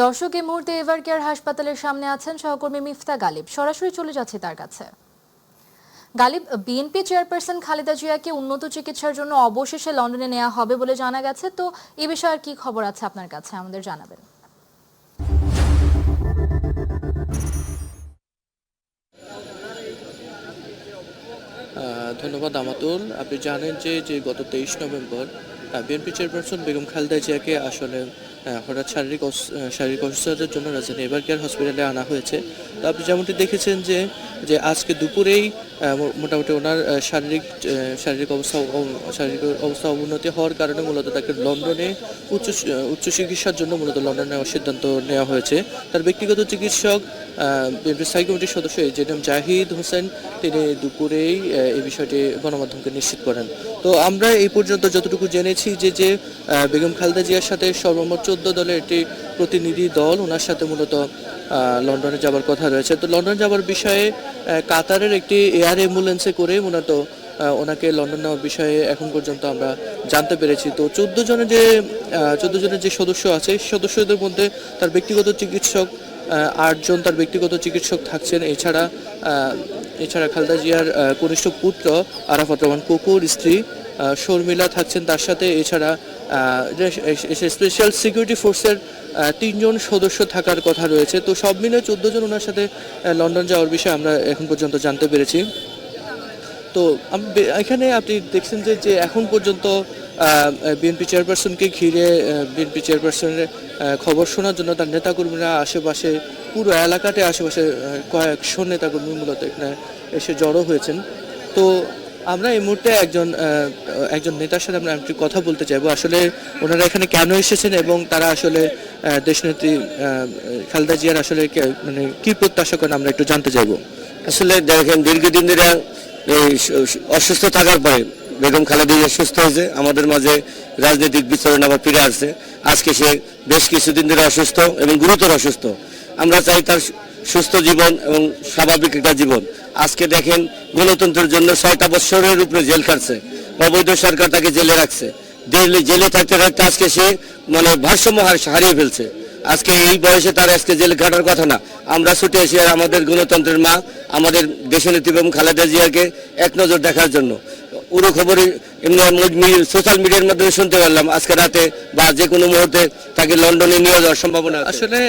দর্শক এই মুহূর্তে এভার কেয়ার হাসপাতালের সামনে আছেন সহকর্মী মিফতা গালিব। সরাসরি চলে যাচ্ছে তার কাছে। গালিব, বিএনপি চেয়ারপারসন খালেদা জিয়াকে উন্নত চিকিৎসার জন্য অবশেষে লন্ডনে নেওয়া হবে বলে জানা গেছে। তো এ বিষয়ে আর কি খবর আছে আপনার কাছে, আমাদের জানাবেন। ধন্যবাদ আমাতুল। আপনি জানেন যে গত 23 November BNP chairperson Begum Khaleda জিয়াকে আসলে হঠাৎ শারীরিক অসুস্থতার জন্য রাজধানী এভার কেয়ার হসপিটালে আনা হয়েছে। তো আপনি যেমনটি দেখেছেন যে আজকে দুপুরেই মোটামুটি ওনার শারীরিক অবস্থা অবনতি হওয়ার কারণে মূলত তাকে লন্ডনে উচ্চ চিকিৎসার জন্য মূলত লন্ডনে নেওয়ার সিদ্ধান্ত নেওয়া হয়েছে। তার ব্যক্তিগত চিকিৎসক বিএনপি স্থায়ী কমিটির সদস্য এজেএম জাহিদ হোসেন তিনি দুপুরেই এই বিষয়টি গণমাধ্যমকে নিশ্চিত করেন। তো আমরা এই পর্যন্ত যতটুকু জেনেছি যে বেগম খালেদা জিয়ার সাথে সর্বমোট 14 দলের একটি প্রতিনিধি দল ওনার সাথে মূলত লন্ডনে যাবার কথা রয়েছে। তো লন্ডন যাবার বিষয়ে কাতারের একটি এয়ার অ্যাম্বুলেন্সে করে মূলত ওনাকে লন্ডন নেওয়ার বিষয়ে এখন পর্যন্ত আমরা জানতে পেরেছি। তো 14 জনের যে সদস্য আছে সদস্যদের মধ্যে তার ব্যক্তিগত চিকিৎসক 8 জন তার ব্যক্তিগত চিকিৎসক থাকছেন। এছাড়া খালেদা জিয়ার কনিষ্ঠ পুত্র আরাফাত রহমান কুকুর, স্ত্রী শর্মিলা থাকছেন তার সাথে। এছাড়া স্পেশাল সিকিউরিটি ফোর্সের 3 জন সদস্য থাকার কথা রয়েছে। তো সব মিলে 14 জন ওনার সাথে লন্ডন যাওয়ার বিষয়ে আমরা এখন পর্যন্ত জানতে পেরেছি। তো এখানে আপনি দেখছেন যে এখন পর্যন্ত বিএনপি চেয়ারপারসনকে ঘিরে বিএনপি চেয়ারপারসনের খবর শোনার জন্য তার নেতাকর্মীরা আশেপাশে পুরো এলাকাতে আশেপাশে কয়েকশো নেতাকর্মী মূলত এখানে এসে জড়ো হয়েছেন। তো আমরা এই মুহূর্তে একজন নেতার সাথে আমরা একটু কথা বলতে চাইবো, আসলে ওনারা এখানে কেন এসেছেন এবং তারা আসলে দেশনেত্রী খালেদা জিয়ার আসলে মানে কি প্রত্যাশা করেন আমরা একটু জানতে চাইবো। আসলে দেখেন, দীর্ঘদিন ধরে এই অসুস্থ থাকার পরে বেগম খালেদা জিয়া সুস্থ হয়েছে, আমাদের মাঝে রাজনৈতিক বিচরণ আবার ফিরে আসছে। আজকে সে বেশ কিছুদিন ধরে অসুস্থ এবং গুরুতর অসুস্থ। আমরা চাই তার সুস্থ জীবন এবং স্বাভাবিক একটা জীবন। আজকে দেখেন, গণতন্ত্রের জন্য 6টা বছরের উপরে জেল খাটছে, অবৈধ সরকার তাকে জেলে রাখছে। জেলে থাকতে থাকতে আজকে সে মানে ভারসাম্য হারিয়ে ফেলছে। আজকে এই বয়সে তার আজকে জেল খাটার কথা না। আমরা ছুটে এসে আমাদের গণতন্ত্রের মা, আমাদের দেশনেত্রী বেগম খালেদা জিয়াকে এক নজর দেখার জন্য। পুরো খবরে এমনি সোশ্যাল মিডিয়ার মাধ্যমে শুনতে পারলাম আজকে রাতে বা যে কোনো মুহূর্তে তাকে লন্ডনে নিয়ে যাওয়ার সম্ভাবনা আছে। আসলে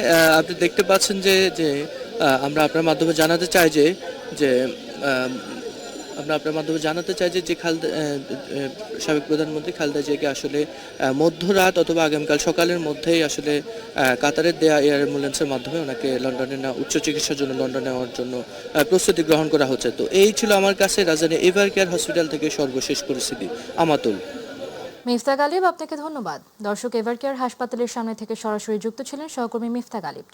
আপনি দেখতে পাচ্ছেন যে আমরা আপনার মাধ্যমে জানাতে চাই যে আমরা আপনার মাধ্যমে জানাতে চাই যে সাবেক প্রধানমন্ত্রী খালেদা জিয়াকে আসলে মধ্যরাত অথবা আগামীকাল সকালের মধ্যেই আসলে কাতারের দেয়া এয়ার অ্যাম্বুলেন্সের মাধ্যমে ওনাকে লন্ডনে উচ্চ চিকিৎসার জন্য লন্ডনে নেওয়ার জন্য প্রস্তুতি গ্রহণ করা হচ্ছে। তো এই ছিল আমার কাছে রাজধানী এভার কেয়ার হসপিটাল থেকে সর্বশেষ পরিস্থিতি। আমাতুল। মিফতা গালিব, আপনাকে ধন্যবাদ। দর্শক, এভার কেয়ার হাসপাতালের সামনে থেকে সরাসরি যুক্ত ছিলেন সহকর্মী মিফতা গালিব।